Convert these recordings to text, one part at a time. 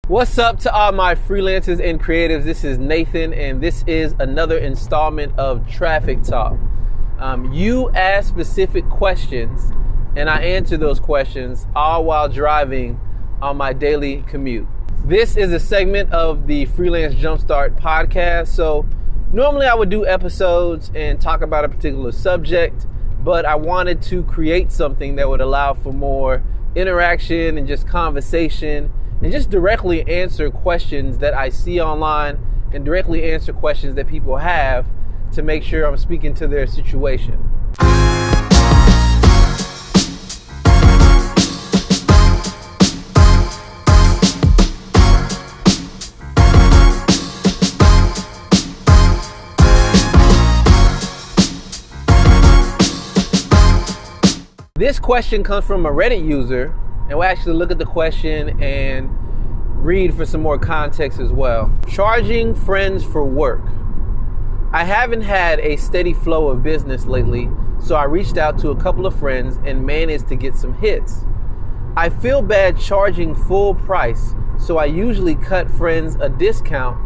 What's up to all my freelancers and creatives? This is Nathan, and this is another installment of Traffic Talk. You ask specific questions, and I answer those questions all while driving on my daily commute. This is a segment of the Freelance Jumpstart Podcast. So normally I would do episodes and talk about a particular subject, but I wanted to create something that would allow for more interaction and just conversation, and just directly answer questions that I see online and directly answer questions that people have to make sure I'm speaking to their situation. This question comes from a Reddit user, and we'll actually look at the question and read for some more context as well. Charging friends for work. I haven't had a steady flow of business lately, so I reached out to a couple of friends and managed to get some hits. I feel bad charging full price, so I usually cut friends a discount,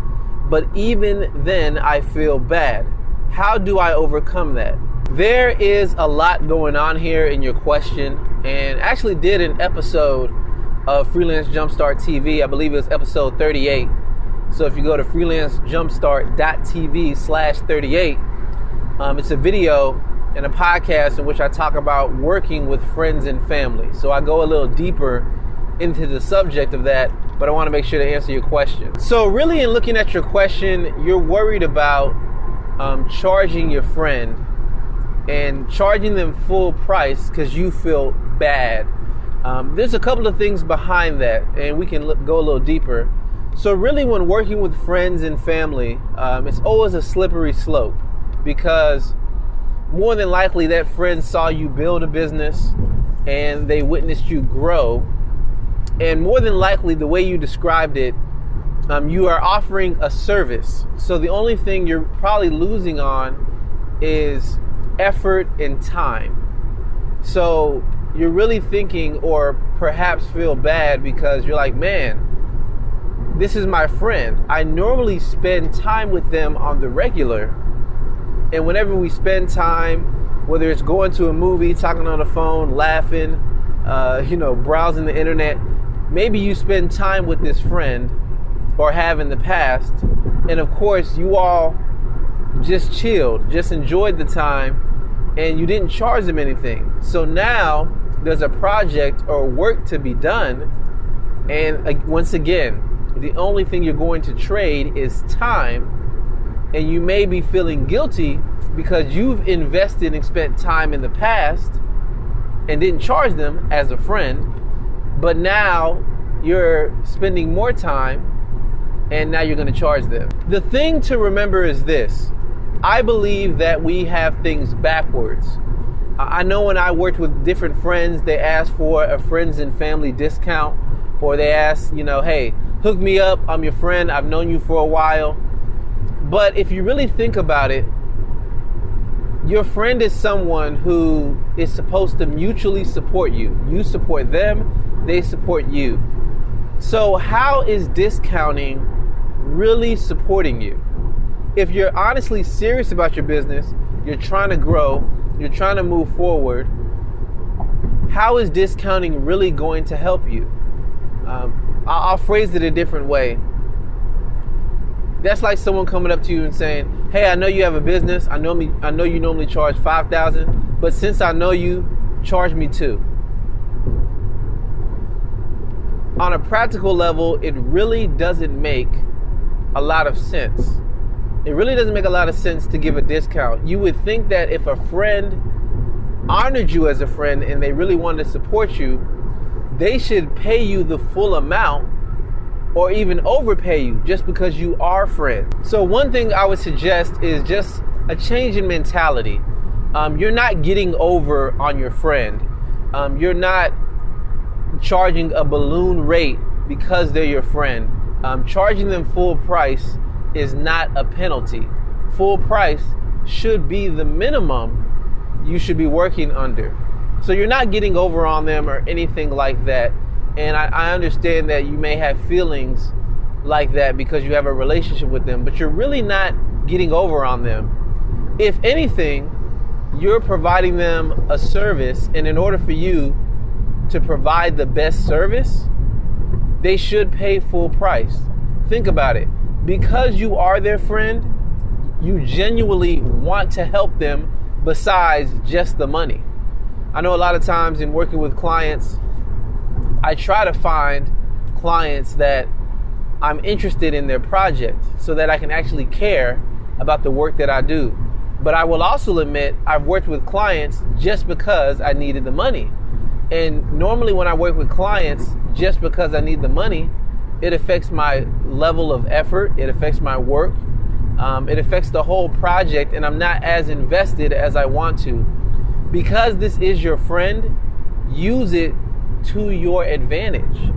but even then I feel bad. How do I overcome that? There is a lot going on here in your question, and actually did an episode of Freelance Jumpstart TV. I believe it was episode 38. So if you go to freelancejumpstart.tv/38, it's a video and a podcast in which I talk about working with friends and family. So I go a little deeper into the subject of that, but I want to make sure to answer your question. So really, in looking at your question, you're worried about charging your friend and charging them full price because you feel bad. There's a couple of things behind that, and we can go a little deeper. So really, when working with friends and family, it's always a slippery slope, because more than likely that friend saw you build a business and they witnessed you grow, and more than likely the way you described it, you are offering a service. So the only thing you're probably losing on is effort and time. So you're really thinking, or perhaps feel bad, because you're like, man, this is my friend. I normally spend time with them on the regular, and whenever we spend time, whether it's going to a movie, talking on the phone, laughing, browsing the internet, maybe you spend time with this friend, or have in the past, and of course you all just chilled, just enjoyed the time, and you didn't charge them anything. So now there's a project or work to be done, and once again, the only thing you're going to trade is time, and you may be feeling guilty because you've invested and spent time in the past and didn't charge them as a friend, but now you're spending more time and now you're going to charge them. The thing to remember is this: I believe that we have things backwards. I know when I worked with different friends, they asked for a friends and family discount, or they asked, hey, hook me up, I'm your friend, I've known you for a while. But if you really think about it, your friend is someone who is supposed to mutually support you. You support them, they support you. So how is discounting really supporting you? If you're honestly serious about your business, you're trying to grow, you're trying to move forward, how is discounting really going to help you? I'll phrase it a different way. That's like someone coming up to you and saying, hey, I know you have a business. I know you normally charge $5,000, but since I know you, charge me $2,000. On a practical level, it really doesn't make a lot of sense. It really doesn't make a lot of sense to give a discount. You would think that if a friend honored you as a friend and they really wanted to support you, they should pay you the full amount or even overpay you just because you are friends. So one thing I would suggest is just a change in mentality. You're not getting over on your friend. You're not charging a balloon rate because they're your friend. Charging them full price is not a penalty. Full price should be the minimum you should be working under. So you're not getting over on them or anything like that. And I understand that you may have feelings like that because you have a relationship with them, but you're really not getting over on them. If anything, you're providing them a service, and in order for you to provide the best service, they should pay full price. Think about it. Because you are their friend, you genuinely want to help them besides just the money. I know a lot of times in working with clients, I try to find clients that I'm interested in their project so that I can actually care about the work that I do. But I will also admit I've worked with clients just because I needed the money. And normally when I work with clients just because I need the money, it affects my level of effort, it affects my work, it affects the whole project, and I'm not as invested as I want to. Because this is your friend, use it to your advantage.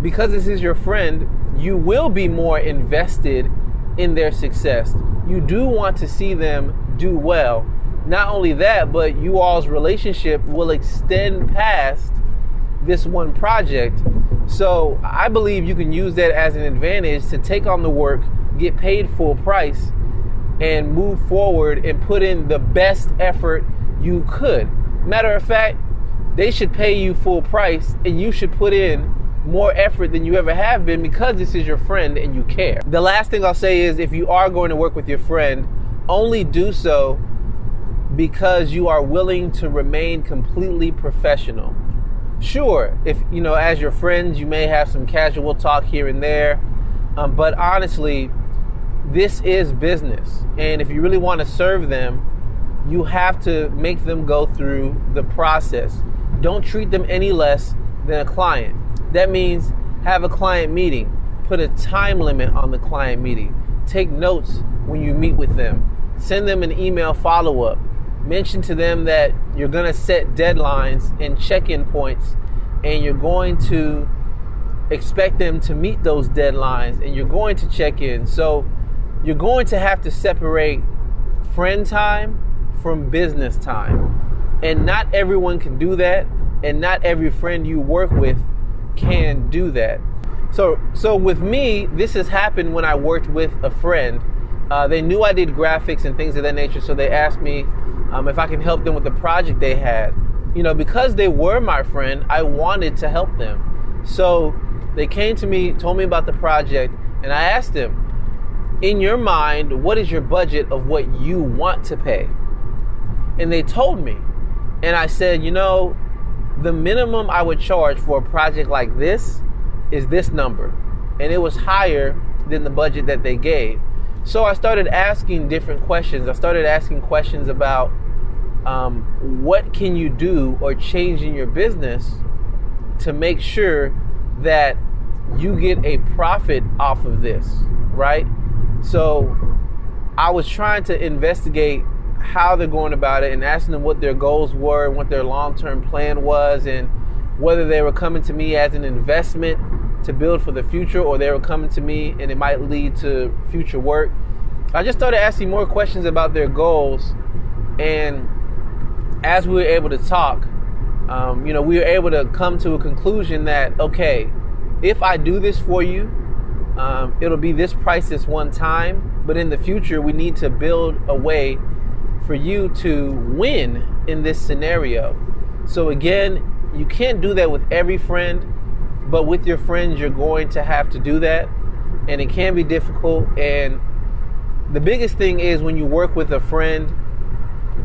Because this is your friend, you will be more invested in their success. You do want to see them do well. Not only that, but you all's relationship will extend past this one project. So I believe you can use that as an advantage to take on the work, get paid full price, and move forward and put in the best effort you could. Matter of fact, they should pay you full price, and you should put in more effort than you ever have been because this is your friend and you care. The last thing I'll say is if you are going to work with your friend, only do so because you are willing to remain completely professional. Sure, if as your friends, you may have some casual talk here and there, but honestly, this is business. And if you really want to serve them, you have to make them go through the process. Don't treat them any less than a client. That means have a client meeting. Put a time limit on the client meeting. Take notes when you meet with them. Send them an email follow-up. Mention to them that you're going to set deadlines and check-in points, and you're going to expect them to meet those deadlines, and you're going to check in. So you're going to have to separate friend time from business time. And not everyone can do that, and not every friend you work with can do that. So with me, this has happened when I worked with a friend. They knew I did graphics and things of that nature, so they asked me if I can help them with the project they had. Because they were my friend, I wanted to help them. So they came to me, told me about the project, and I asked them, in your mind, what is your budget of what you want to pay? And they told me. And I said, the minimum I would charge for a project like this is this number. And it was higher than the budget that they gave. So I started asking different questions. I started asking questions about what can you do or change in your business to make sure that you get a profit off of this, right? So I was trying to investigate how they're going about it and asking them what their goals were and what their long-term plan was, and whether they were coming to me as an investment to build for the future, or they were coming to me and it might lead to future work. I just started asking more questions about their goals, and as we were able to talk, we were able to come to a conclusion that, okay, if I do this for you, it'll be this price this one time, but in the future we need to build a way for you to win in this scenario. So again, you can't do that with every friend, but with your friends you're going to have to do that, and it can be difficult. And the biggest thing is when you work with a friend,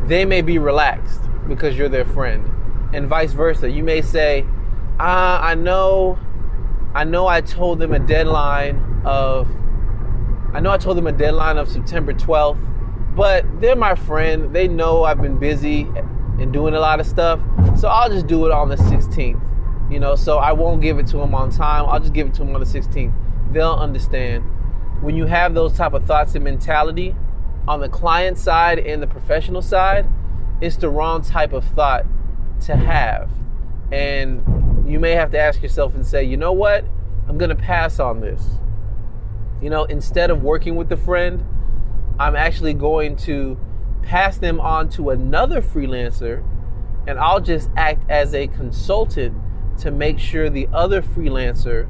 they may be relaxed because you're their friend, and vice versa. You may say, I know I told them a deadline of September 12th, but they're my friend. They know I've been busy and doing a lot of stuff, so I'll just do it on the 16th. So I won't give it to them on time. I'll just give it to them on the 16th. They'll understand. When you have those type of thoughts and mentality on the client side and the professional side, it's the wrong type of thought to have. And you may have to ask yourself and say, you know what? I'm going to pass on this. Instead of working with the friend, I'm actually going to pass them on to another freelancer, and I'll just act as a consultant to make sure the other freelancer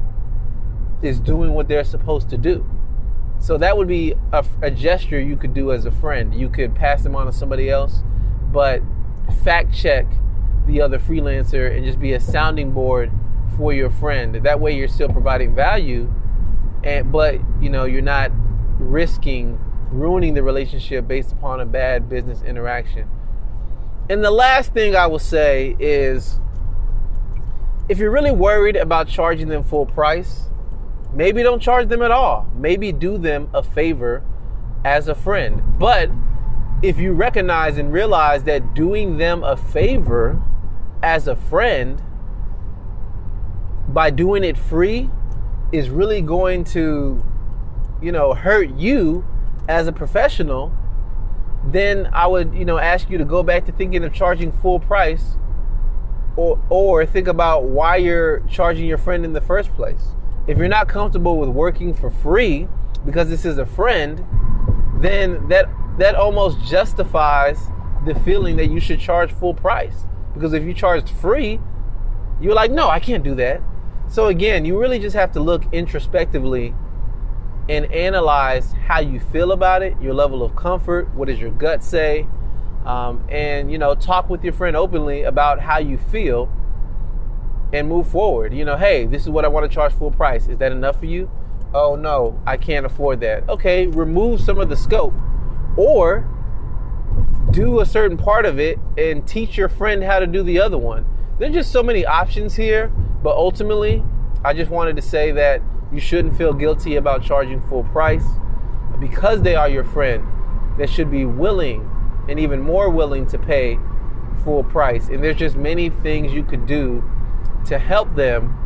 is doing what they're supposed to do. So that would be a gesture you could do as a friend. You could pass them on to somebody else, but fact check the other freelancer and just be a sounding board for your friend. That way you're still providing value, but you're not risking ruining the relationship based upon a bad business interaction. And the last thing I will say is, if you're really worried about charging them full price, maybe don't charge them at all. Maybe do them a favor as a friend. But if you recognize and realize that doing them a favor as a friend by doing it free is really going to, hurt you as a professional, then I would, ask you to go back to thinking of charging full price, or think about why you're charging your friend in the first place. If you're not comfortable with working for free because this is a friend, then that almost justifies the feeling that you should charge full price. Because if you charged free, you're like, no, I can't do that. So again, you really just have to look introspectively and analyze how you feel about it, your level of comfort, what does your gut say, and talk with your friend openly about how you feel and move forward. Hey, this is what I want to charge full price. Is that enough for you? Oh no, I can't afford that. Okay, remove some of the scope, or do a certain part of it and teach your friend how to do the other one. There's just so many options here, but ultimately, I just wanted to say that you shouldn't feel guilty about charging full price. Because they are your friend, they should be willing and even more willing to pay full price. And there's just many things you could do to help them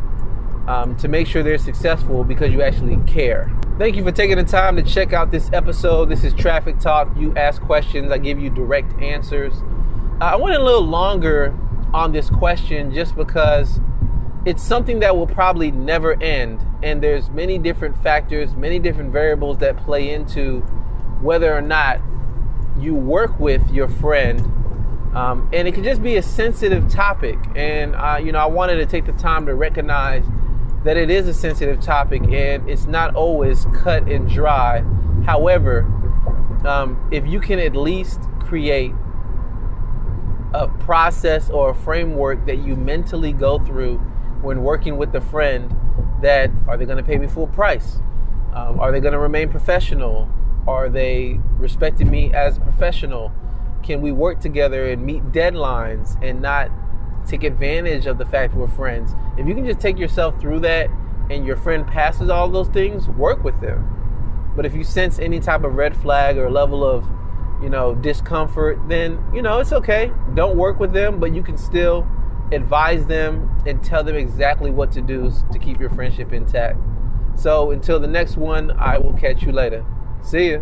to make sure they're successful because you actually care. Thank you for taking the time to check out this episode. This is Traffic Talk. You ask questions, I give you direct answers. I went a little longer on this question just because it's something that will probably never end. And there's many different factors, many different variables that play into whether or not you work with your friend. And it can just be a sensitive topic. And, I wanted to take the time to recognize that it is a sensitive topic and it's not always cut and dry. However, if you can at least create a process or a framework that you mentally go through when working with a friend, that are they going to pay me full price? Are they going to remain professional? Are they respecting me as a professional? Can we work together and meet deadlines and not take advantage of the fact we're friends? If you can just take yourself through that and your friend passes all those things, work with them. But if you sense any type of red flag or level of, discomfort, then, it's okay. Don't work with them, but you can still advise them and tell them exactly what to do to keep your friendship intact. So until the next one, I will catch you later. See ya.